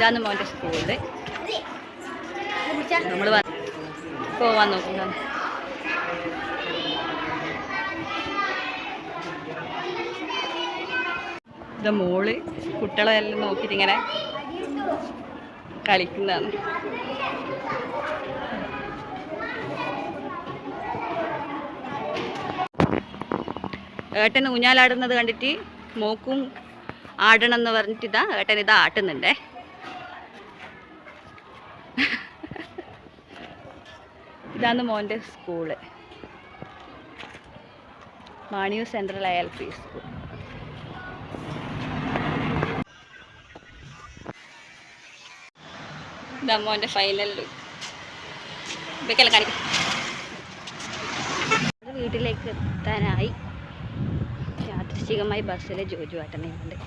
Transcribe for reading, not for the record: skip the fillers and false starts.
ഇതാണ് മോൻ്റെ സ്കൂളിൽ നമ്മൾ പോവാൻ നോക്കുന്നതാണ്. ഇത് മോള് കുട്ടികളെ എല്ലാം നോക്കിയിട്ട് ഇങ്ങനെ കളിക്കുന്നതാണ്. ഏട്ടൻ ഊഞ്ഞാലാടുന്നത് കണ്ടിട്ട് മോക്കും ആടണം എന്ന് പറഞ്ഞിട്ട് ഏട്ടൻ ഇതാ ആട്ടുന്നുണ്ടേ. ഇതാണ് മോൻ്റെ school, Maniyoor central LP school. ഇതാ മോൻ്റെ ഫൈനൽ ലുക്ക്. ഇതൊക്കെയല്ല കാണിക്കും. വീട്ടിലേക്ക് എത്താനായി. യാദൃശ്ചികമായി ബസ്സിൽ ജോജു ഏട്ടനെ കൊണ്ട്